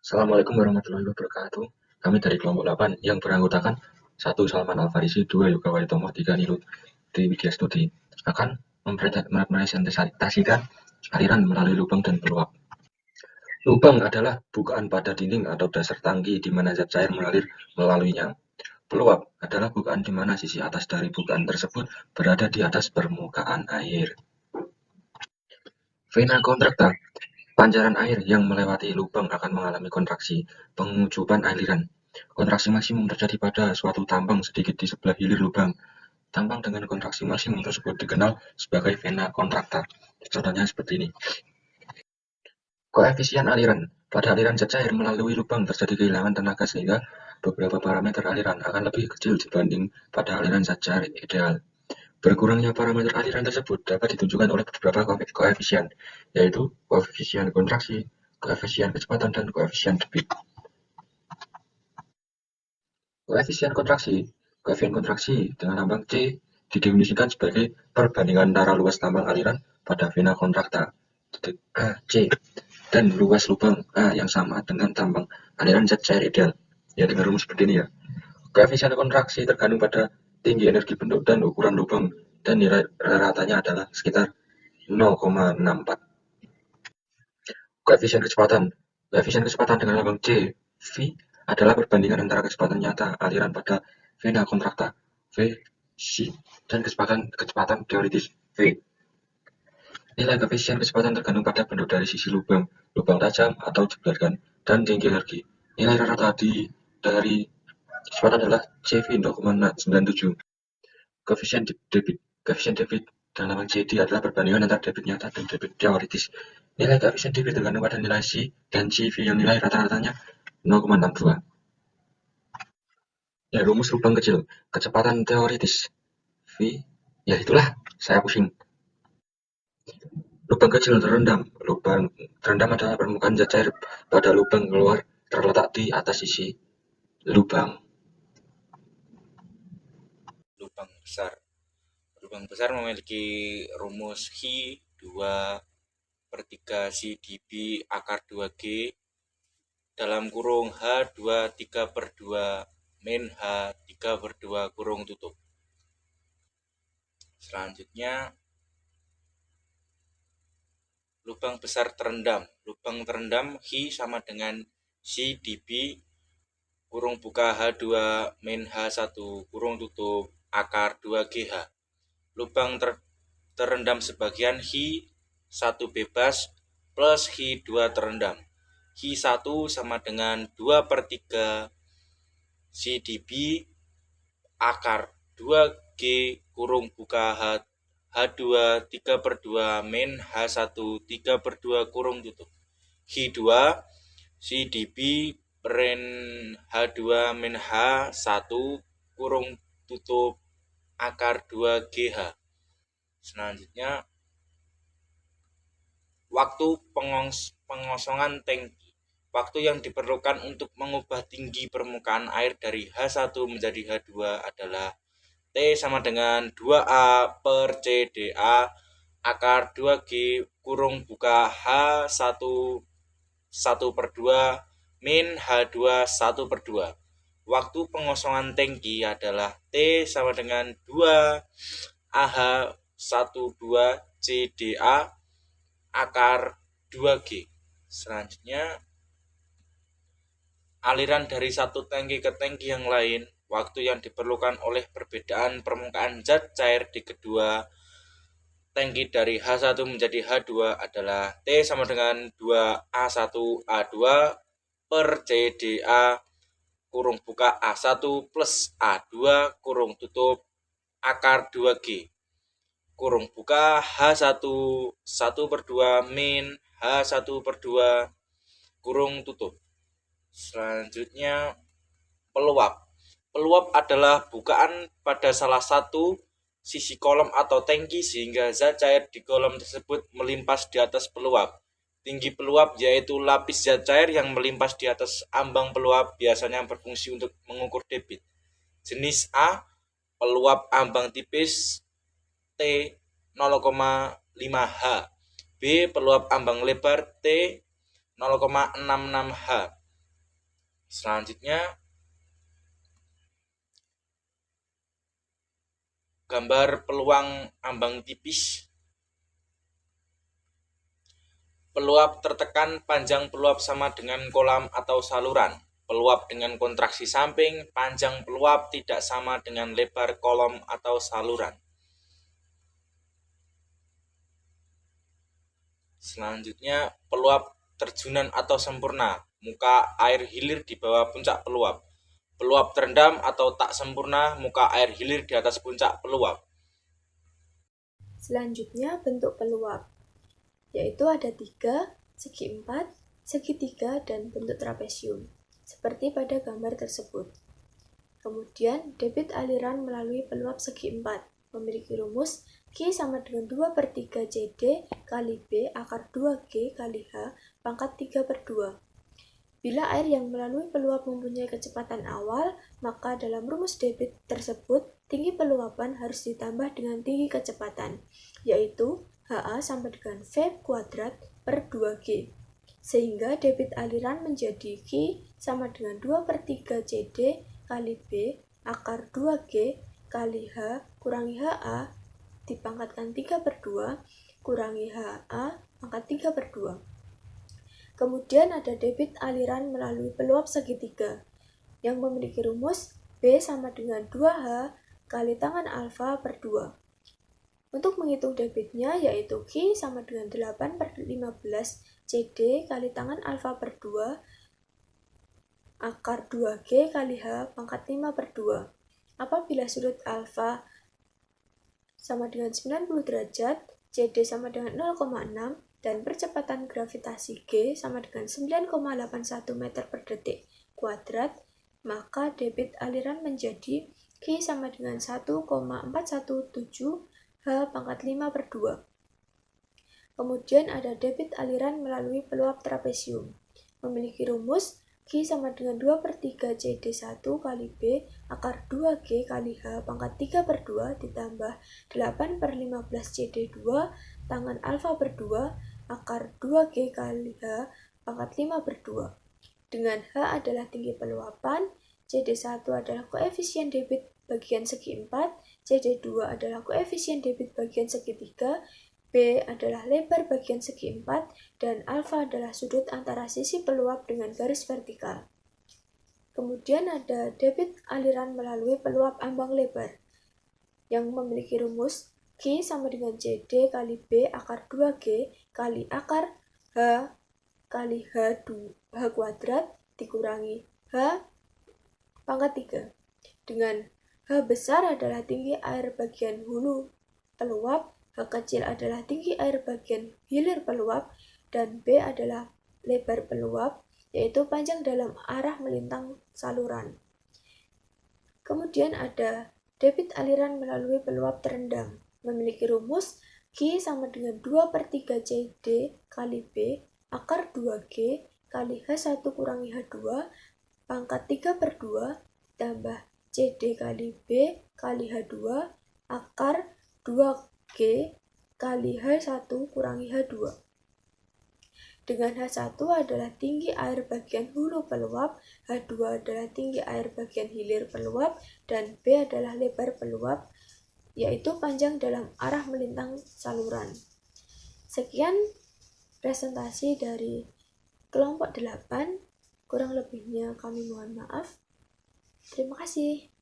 Assalamualaikum warahmatullahi wabarakatuh. Kami dari kelompok 8 yang beranggotakan 1. Salman Al-Farisi, 2. Yoga Waitomo, 3. Nilut Widya Studi akan mempresentasikan aliran melalui lubang dan peluap. Lubang adalah bukaan pada dinding atau dasar tangki di mana zat cair mengalir melaluinya. Peluap adalah bukaan di mana sisi atas dari bukaan tersebut berada di atas permukaan air. Vena contracta. Pancaran air yang melewati lubang akan mengalami kontraksi, pengucupan aliran. Kontraksi maksimum terjadi pada suatu tambang sedikit di sebelah hilir lubang. Tambang dengan kontraksi maksimum tersebut dikenal sebagai vena contracta. Contohnya seperti ini. Koefisien aliran. Pada aliran zat cair melalui lubang terjadi kehilangan tenaga sehingga beberapa parameter aliran akan lebih kecil dibanding pada aliran zat cair ideal. Berkurangnya parameter aliran tersebut dapat ditunjukkan oleh beberapa koefisien, yaitu koefisien kontraksi, koefisien kecepatan, dan koefisien debit. Koefisien kontraksi dengan lambang C didefinisikan sebagai perbandingan antara luas tambang aliran pada vena contracta C dan luas lubang A yang sama dengan tambang aliran zat cair ideal. Ya, dengan rumus seperti ini ya. Koefisien kontraksi tergantung pada tinggi energi bentuk dan ukuran lubang, dan nilai ratanya adalah sekitar 0,64. Koefisien kecepatan dengan lambang C, V, adalah perbandingan antara kecepatan nyata aliran pada vena contracta, V, C, dan kecepatan teoritis, V. Nilai koefisien kecepatan tergantung pada bentuk dari sisi lubang, lubang tajam atau jebakan, dan tinggi energi. Nilai rata dari kecepatan adalah CV 0,97. Koefisien debit dalam lambang CD adalah perbandingan antara debit nyata dan debit teoritis. Nilai koefisien debit tergantung pada nilai C dan CV yang nilai rata-ratanya 0,62. Ya, rumus lubang kecil. Kecepatan teoritis V, ya itulah, saya pusing. Lubang kecil terendam. Lubang terendam adalah permukaan zat cair pada lubang keluar terletak di atas sisi lubang. Lubang besar. Lubang besar memiliki rumus Hi 2/3 CdB akar 2G dalam kurung H2 3/2 min H 3/2 kurung tutup. Selanjutnya, lubang besar terendam. Lubang terendam Hi sama dengan CdB kurung buka H2 min H1 kurung tutup akar 2GH. Lubang terendam sebagian Hi 1 bebas plus Hi 2 terendam. Hi 1 sama dengan 2/3 CdB akar 2G kurung buka H2 3/2 min H1 3/2 kurung tutup. Hi 2 CdB peren H2 min H1 kurung tutup akar 2GH. Selanjutnya, waktu pengosongan tangki. Waktu yang diperlukan untuk mengubah tinggi permukaan air dari H1 menjadi H2 adalah T sama dengan 2A per CdA akar 2G kurung buka H1 1/2 min H2 1/2. Waktu pengosongan tangki adalah T sama dengan 2 AH 12 CdA akar 2G. Selanjutnya, aliran dari satu tangki ke tangki yang lain. Waktu yang diperlukan oleh perbedaan permukaan zat cair di kedua tangki dari H1 menjadi H2 adalah T sama dengan 2A1A2 per CdA kurung buka A1 plus A2 kurung tutup akar 2G kurung buka H1 1/2 min H1/2 kurung tutup. Selanjutnya, peluap. Peluap adalah bukaan pada salah satu sisi kolom atau tangki sehingga zat cair di kolom tersebut melimpas di atas peluap. Tinggi peluap yaitu lapis zat cair yang melimpas di atas ambang peluap biasanya berfungsi untuk mengukur debit. Jenis A, peluap ambang tipis T 0,5 H. B, peluap ambang lebar T 0,66 H. Selanjutnya, gambar peluang ambang tipis. Peluap tertekan, panjang peluap sama dengan kolam atau saluran. Peluap dengan kontraksi samping, panjang peluap tidak sama dengan lebar kolom atau saluran. Selanjutnya, peluap terjunan atau sempurna. Muka air hilir di bawah puncak peluap. Peluap terendam atau tak sempurna, muka air hilir di atas puncak peluap. Selanjutnya, bentuk peluap, yaitu ada 3, segi 4, segitiga, dan bentuk trapesium, seperti pada gambar tersebut. Kemudian, debit aliran melalui peluap segi 4 memiliki rumus Q sama dengan 2/3 CD kali B akar 2G kali H pangkat 3/2. Bila air yang melalui peluap mempunyai kecepatan awal, maka dalam rumus debit tersebut, tinggi peluapan harus ditambah dengan tinggi kecepatan, yaitu HA sama dengan V kuadrat per 2G. Sehingga debit aliran menjadi Q sama dengan 2/3 CD kali B akar 2G kali H kurangi HA dipangkatkan 3/2 kurangi HA pangkat 3/2. Kemudian ada debit aliran melalui peluap segitiga yang memiliki rumus B sama dengan 2H kali tangan alfa per 2. Untuk menghitung debitnya yaitu Q sama dengan 8/15 CD kali tangan alfa per 2 akar 2G kali H pangkat 5/2. Apabila sudut alfa sama dengan 90 derajat, CD sama dengan 0,6, dan percepatan gravitasi G sama dengan 9,81 meter per detik kuadrat, maka debit aliran menjadi Q sama dengan 1,417 H pangkat 5/2. Kemudian ada debit aliran melalui peluap trapesium, memiliki rumus Q sama dengan 2/3 CD1 kali B akar 2G kali H pangkat 3/2 ditambah 8/15 CD2 tangan alfa per 2 akar 2G kali H pangkat 5/2. Dengan H adalah tinggi peluapan, CD1 adalah koefisien debit bagian segi 4, CD2 adalah koefisien debit bagian segi 3, B adalah lebar bagian segi 4, dan alfa adalah sudut antara sisi peluap dengan garis vertikal. Kemudian ada debit aliran melalui peluap ambang lebar yang memiliki rumus Q sama dengan CD kali B akar 2G kali akar H kali H kuadrat dikurangi H pangkat 3. Dengan H besar adalah tinggi air bagian hulu peluap, H kecil adalah tinggi air bagian hilir peluap, dan B adalah lebar peluap, yaitu panjang dalam arah melintang saluran. Kemudian ada debit aliran melalui peluap terendam, memiliki rumus Q sama dengan 2/3 CD kali B akar 2G kali H1 kurangi H2 pangkat 3/2 ditambah CD kali B kali H2 akar 2G kali H1 kurangi H2. Dengan H1 adalah tinggi air bagian hulu peluap, H2 adalah tinggi air bagian hilir peluap, dan B adalah lebar peluap, yaitu panjang dalam arah melintang saluran. Sekian presentasi dari kelompok 8, kurang lebihnya kami mohon maaf. Terima kasih.